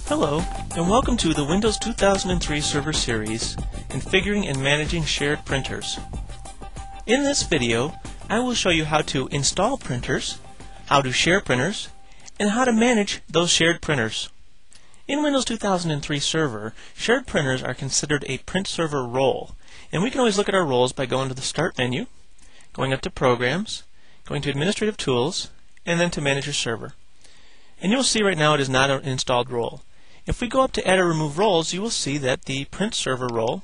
Hello, and welcome to the Windows 2003 Server Series, Configuring and Managing Shared Printers. In this video, I will show you how to install printers, how to share printers, and how to manage those shared printers. In Windows 2003 Server, shared printers are considered a print server role, and we can always look at our roles by going to the Start menu, going up to Programs, going to Administrative Tools, and then to Manage Your Server. And you'll see right now it is not an installed role. If we go up to Add or Remove Roles, you will see that the Print Server role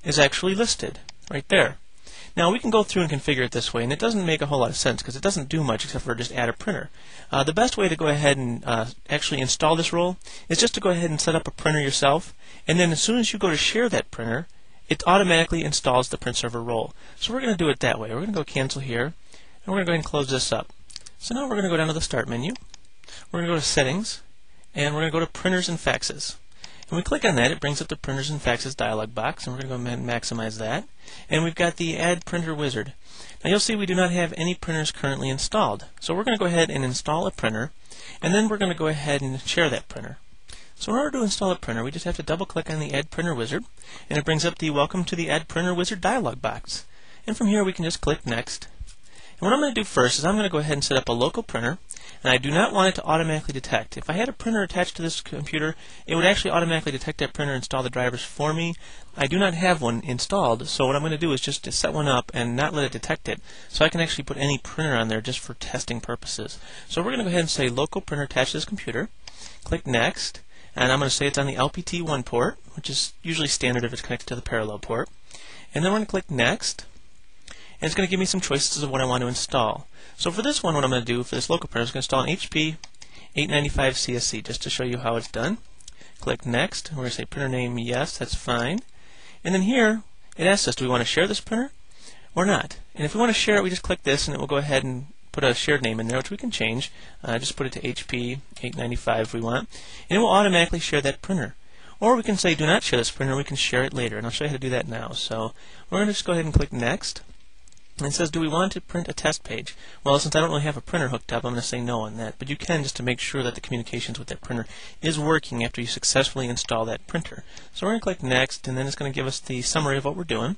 is actually listed right there. Now we can go through and configure it this way, and it doesn't make a whole lot of sense because it doesn't do much except for just add a printer. The best way to go ahead and actually install this role is just to go ahead and set up a printer yourself, and then as soon as you go to share that printer, it automatically installs the Print Server role. So we're going to do it that way. We're going to go Cancel here, and we're going to go ahead and close this up. So now we're going to go down to the Start menu. We're going to go to Settings, and we're going to go to Printers and Faxes. And we click on that, it brings up the Printers and Faxes dialog box, and we're going to go ahead and maximize that. And we've got the Add Printer Wizard. Now you'll see we do not have any printers currently installed. So we're going to go ahead and install a printer, and then we're going to go ahead and share that printer. So in order to install a printer, we just have to double click on the Add Printer Wizard, and it brings up the Welcome to the Add Printer Wizard dialog box. And from here we can just click Next. And what I'm going to do first is I'm going to go ahead and set up a local printer, and I do not want it to automatically detect. If I had a printer attached to this computer, it would actually automatically detect that printer and install the drivers for me. I do not have one installed, so what I'm going to do is just to set one up and not let it detect it, so I can actually put any printer on there just for testing purposes. So we're going to go ahead and say local printer attached to this computer, click Next, and I'm going to say it's on the LPT1 port, which is usually standard if it's connected to the parallel port. And then we're going to click Next, and it's going to give me some choices of what I want to install. So for this one, what I'm going to do for this local printer is going to install an HP 895 CSC just to show you how it's done. Click Next. We're going to say printer name yes, that's fine. And then here it asks us, do we want to share this printer or not? And if we want to share it, we just click this and it will go ahead and put a shared name in there, which we can change. Just put it to HP 895 if we want. And it will automatically share that printer. Or we can say do not share this printer, we can share it later. And I'll show you how to do that now. So we're going to just go ahead and click Next. And it says, do we want to print a test page? Well, since I don't really have a printer hooked up, I'm going to say no on that. But you can just to make sure that the communications with that printer is working after you successfully install that printer. So we're going to click Next, and then it's going to give us the summary of what we're doing.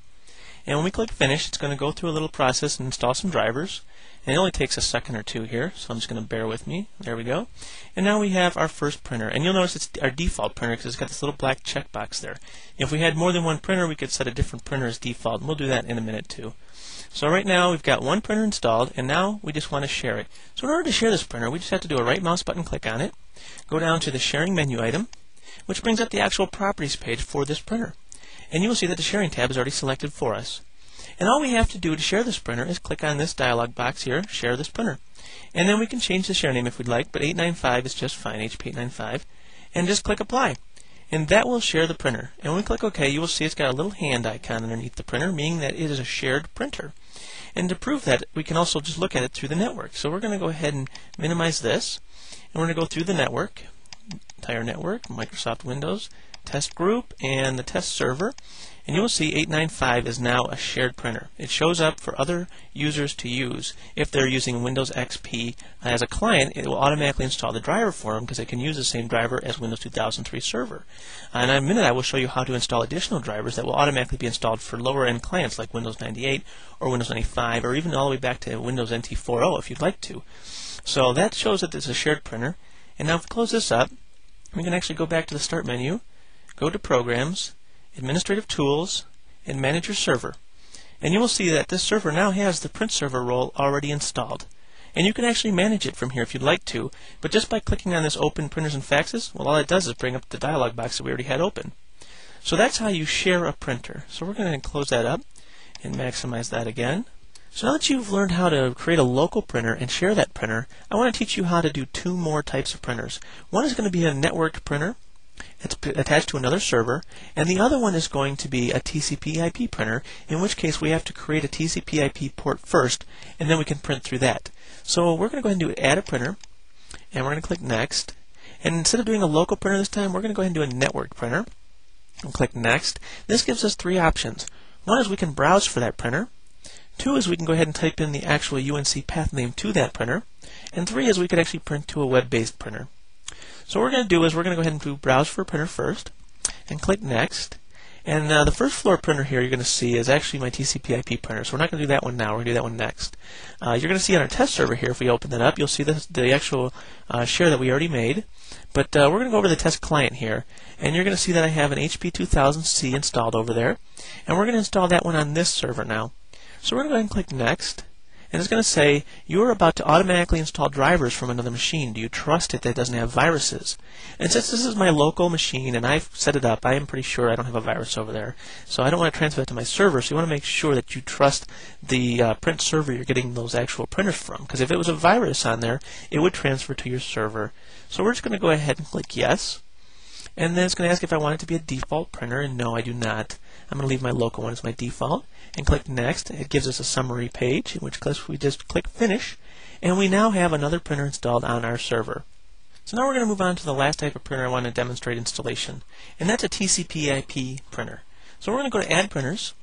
And when we click Finish, it's going to go through a little process and install some drivers. And it only takes a second or two here, so I'm just going to bear with me. There we go. And now we have our first printer. And you'll notice it's our default printer because it's got this little black checkbox there. If we had more than one printer, we could set a different printer as default, and we'll do that in a minute too. So right now we've got one printer installed, and now we just want to share it. So in order to share this printer, we just have to do a right mouse button click on it, go down to the Sharing menu item, which brings up the actual properties page for this printer. And you will see that the Sharing tab is already selected for us. And all we have to do to share this printer is click on this dialog box here, Share this printer. And then we can change the share name if we'd like, but 895 is just fine, HP 895, and just click Apply. And that will share the printer. And when we click OK, you will see it's got a little hand icon underneath the printer, meaning that it is a shared printer. And to prove that, we can also just look at it through the network. So we're going to go ahead and minimize this, and we're going to go through the network, entire network, Microsoft Windows, test group, and the test server. And you will see 895 is now a shared printer. It shows up for other users to use. If they're using Windows XP as a client, it will automatically install the driver for them because it can use the same driver as Windows 2003 Server. And in a minute I will show you how to install additional drivers that will automatically be installed for lower-end clients like Windows 98 or Windows 95 or even all the way back to Windows NT 4.0 if you'd like to. So that shows that it's a shared printer. And now if we close this up, we can actually go back to the Start menu, go to Programs, Administrative Tools, and Manage Your Server. And you will see that this server now has the Print Server role already installed. And you can actually manage it from here if you'd like to, but just by clicking on this Open Printers and Faxes, well, all it does is bring up the dialog box that we already had open. So that's how you share a printer. So we're going to close that up and maximize that again. So now that you've learned how to create a local printer and share that printer, I want to teach you how to do two more types of printers. One is going to be a networked printer. It's attached to another server, and the other one is going to be a TCP/IP printer, in which case we have to create a TCP/IP port first, and then we can print through that. So we're going to go ahead and do Add a Printer, and we're going to click Next. And instead of doing a local printer this time, we're going to go ahead and do a network printer, and click Next. This gives us three options. One is we can browse for that printer. Two is we can go ahead and type in the actual UNC path name to that printer. And three is we could actually print to a web-based printer. So what we're going to do is we're going to go ahead and do Browse for a Printer first, and click Next. And the first floor printer here you're going to see is actually my TCP/IP printer, so we're not going to do that one now, we're going to do that one next. You're going to see on our test server here, if we open that up, you'll see the actual share that we already made. But we're going to go over to the test client here, and you're going to see that I have an HP 2000C installed over there, and we're going to install that one on this server now. So we're going to go ahead and click Next. And it's going to say, you're about to automatically install drivers from another machine. Do you trust it that it doesn't have viruses? And since this is my local machine and I've set it up, I am pretty sure I don't have a virus over there. So I don't want to transfer it to my server, so you want to make sure that you trust the print server you're getting those actual printers from. Because if it was a virus on there, it would transfer to your server. So we're just going to go ahead and click Yes. And then it's going to ask if I want it to be a default printer, and no, I do not. I'm going to leave my local one as my default, and click Next. It gives us a summary page, in which case we just click Finish, and we now have another printer installed on our server. So now we're going to move on to the last type of printer I want to demonstrate installation, and that's a TCP/IP printer. So we're going to go to Add Printers,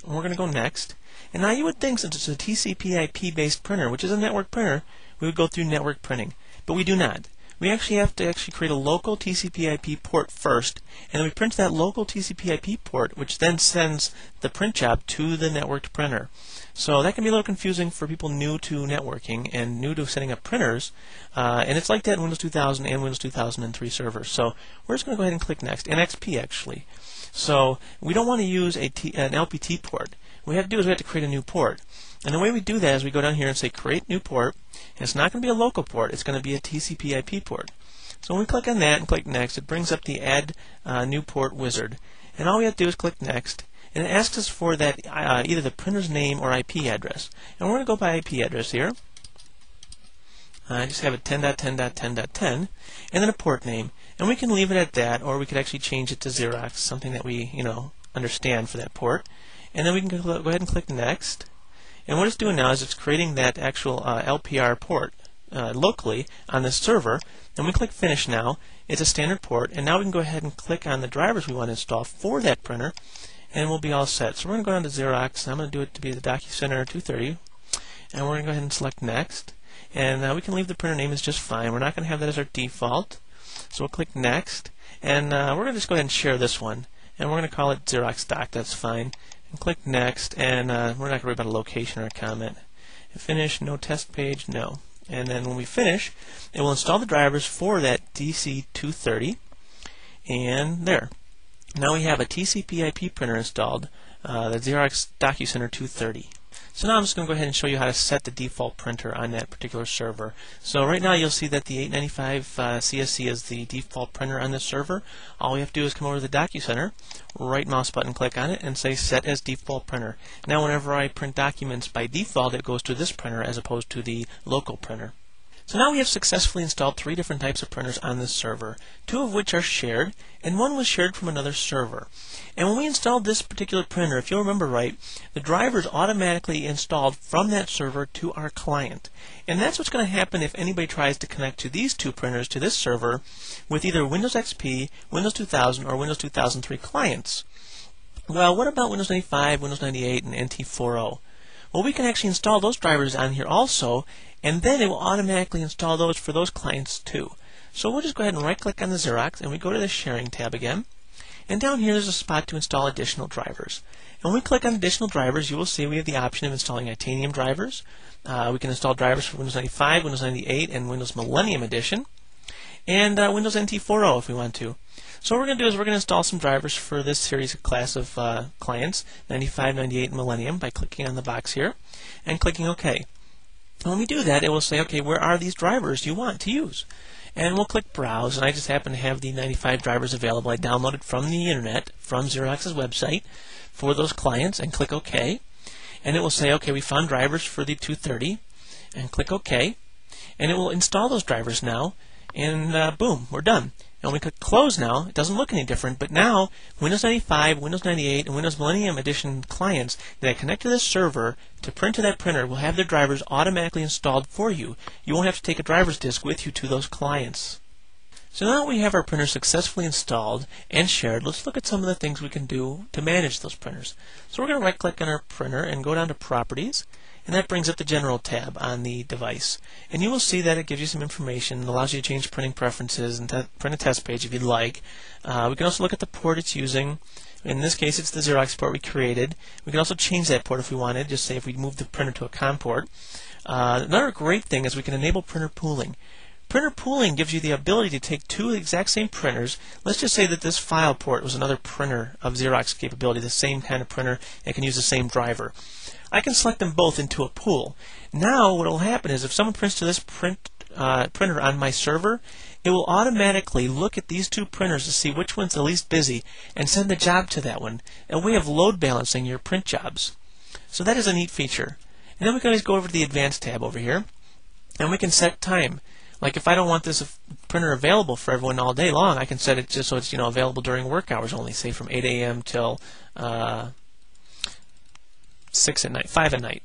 and we're going to go Next. And now you would think, since it's a TCP/IP based printer, which is a network printer, we would go through network printing, but we do not. We actually have to create a local TCP/IP port first, and then we print that local TCP/IP port, which then sends the print job to the networked printer. So that can be a little confusing for people new to networking and new to setting up printers, and it's like that in Windows 2000 and Windows 2003 servers. So we're just going to go ahead and click Next, and XP actually. So we don't want to use an LPT port. What we have to do is we have to create a new port. And the way we do that is we go down here and say Create New Port, and it's not going to be a local port, it's going to be a TCP/IP port. So when we click on that and click Next, it brings up the Add New Port wizard. And all we have to do is click Next, and it asks us for that either the printer's name or IP address. And we're going to go by IP address here. I just have it 10.10.10.10, and then a port name. And we can leave it at that, or we could actually change it to Xerox, something that we understand for that port. And then we can go ahead and click Next. And what it's doing now is it's creating that actual LPR port locally on this server. And we click Finish now. It's a standard port. And now we can go ahead and click on the drivers we want to install for that printer, and we'll be all set. So we're going to go down to Xerox. I'm going to do it to be the DocuCenter 230. And we're going to go ahead and select Next. And we can leave the printer name as just fine. We're not going to have that as our default. So we'll click Next. And we're going to just go ahead and share this one. And we're going to call it Xerox Doc. That's fine. And click Next, and we're not going to worry about a location or a comment. And finish, no test page, no. And then when we finish, it will install the drivers for that DC230, and there. Now we have a TCP/IP printer installed, the Xerox DocuCenter 230. So now I'm just going to go ahead and show you how to set the default printer on that particular server. So right now you'll see that the 895 CSC is the default printer on this server. All we have to do is come over to the DocuCenter, right mouse button click on it, and say Set as Default Printer. Now whenever I print documents by default, it goes to this printer as opposed to the local printer. So now we have successfully installed 3 different types of printers on this server, 2 of which are shared, and 1 was shared from another server. And when we installed this particular printer, if you'll remember right, the drivers automatically installed from that server to our client. And that's what's going to happen if anybody tries to connect to these 2 printers to this server with either Windows XP, Windows 2000, or Windows 2003 clients. Well, what about Windows 95, Windows 98, and NT40? Well, we can actually install those drivers on here also, and then it will automatically install those for those clients too. So we'll just go ahead and right click on the Xerox, and we go to the Sharing tab again, and down here there's a spot to install additional drivers. And when we click on additional drivers, you will see we have the option of installing Itanium drivers. We can install drivers for Windows 95, Windows 98, and Windows Millennium Edition, and Windows NT40 if we want to. So what we're going to do is we're going to install some drivers for this series of class of clients, 95, 98, and Millennium, by clicking on the box here and clicking OK. And when we do that, it will say, okay, where are these drivers you want to use? And we'll click Browse, and I just happen to have the 95 drivers available. I downloaded from the internet, from Xerox's website, for those clients, and click OK. And it will say, okay, we found drivers for the 230, and click OK. And it will install those drivers now, and boom, we're done. And when we click Close now, it doesn't look any different, but now Windows 95, Windows 98, and Windows Millennium Edition clients that connect to this server to print to that printer will have their drivers automatically installed for you. You won't have to take a driver's disk with you to those clients. So now that we have our printer successfully installed and shared, let's look at some of the things we can do to manage those printers. So we're going to right-click on our printer and go down to Properties, and that brings up the General tab on the device. And you will see that it gives you some information. It allows you to change printing preferences and print a test page if you'd like. We can also look at the port it's using. In this case, it's the Xerox port we created. We can also change that port if we wanted, just say if we move the printer to a COM port. Another great thing is we can enable printer pooling. Printer pooling gives you the ability to take two exact same printers. Let's just say that this file port was another printer of Xerox capability, the same kind of printer, and can use the same driver. I can select them both into a pool. Now what will happen is if someone prints to this printer on my server, it will automatically look at these two printers to see which one's the least busy and send the job to that one, a way of load balancing your print jobs. So that is a neat feature. And then we can always go over to the Advanced tab over here, and we can set time. Like if I don't want this printer available for everyone all day long, I can set it just so it's available during work hours only, say from 8 a.m. till 5 at night.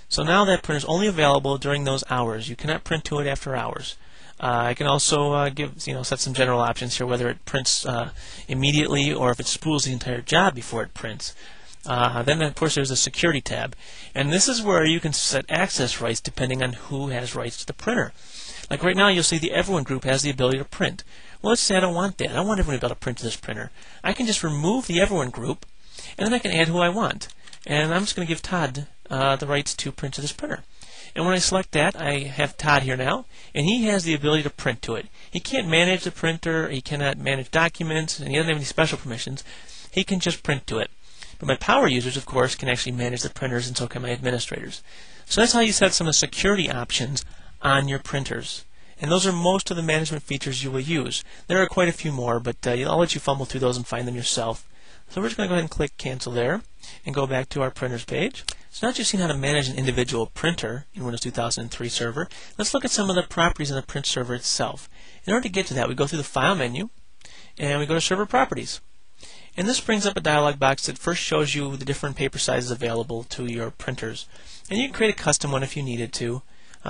So now that printer is only available during those hours. You cannot print to it after hours. I can also set some general options here, whether it prints immediately or if it spools the entire job before it prints. Then, of course, there's a Security tab. And this is where you can set access rights depending on who has rights to the printer. Like right now, you'll see the Everyone group has the ability to print. Well, let's say I don't want that. I don't want everyone to be able to print to this printer. I can just remove the Everyone group, and then I can add who I want. And I'm just going to give Todd the rights to print to this printer. And when I select that, I have Todd here now, and he has the ability to print to it. He can't manage the printer, he cannot manage documents, and he doesn't have any special permissions. He can just print to it. But my power users, of course, can actually manage the printers, and so can my administrators. So that's how you set some of the security options on your printers. And those are most of the management features you will use. There are quite a few more, but I'll let you fumble through those and find them yourself. So we're just going to go ahead and click Cancel there and go back to our printers page. So now that you've seen how to manage an individual printer in Windows 2003 Server, let's look at some of the properties in the print server itself. In order to get to that, we go through the File menu and we go to Server Properties. And this brings up a dialog box that first shows you the different paper sizes available to your printers. And you can create a custom one if you needed to.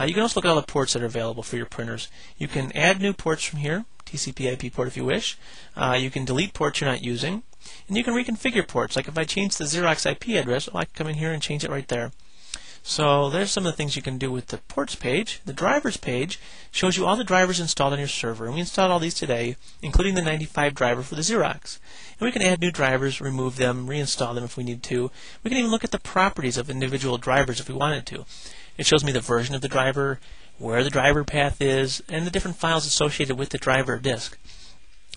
You can also look at all the ports that are available for your printers. You can add new ports from here, TCP/IP port if you wish. You can delete ports you're not using. And you can reconfigure ports. Like if I change the Xerox IP address, I can come in here and change it right there. So there's some of the things you can do with the ports page. The drivers page shows you all the drivers installed on your server. And we installed all these today, including the 95 driver for the Xerox. And we can add new drivers, remove them, reinstall them if we need to. We can even look at the properties of individual drivers if we wanted to. It shows me the version of the driver, where the driver path is, and the different files associated with the driver disk.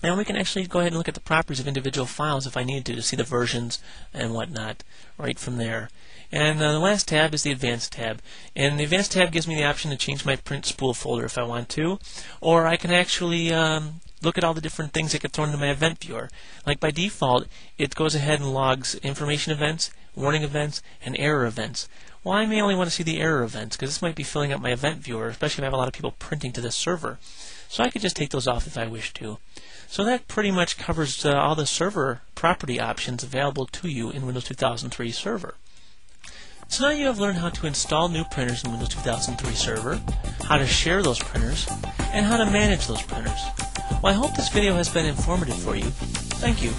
And we can actually go ahead and look at the properties of individual files if I need to see the versions and whatnot right from there. And the last tab is the Advanced tab. And the Advanced tab gives me the option to change my print spool folder if I want to, or I can actually look at all the different things that get thrown into my event viewer. Like by default, it goes ahead and logs information events, warning events, and error events. Well, I may only want to see the error events because this might be filling up my event viewer, especially if I have a lot of people printing to this server. So I could just take those off if I wish to. So that pretty much covers all the server property options available to you in Windows 2003 Server. So now you have learned how to install new printers in Windows 2003 Server, how to share those printers, and how to manage those printers. Well, I hope this video has been informative for you. Thank you.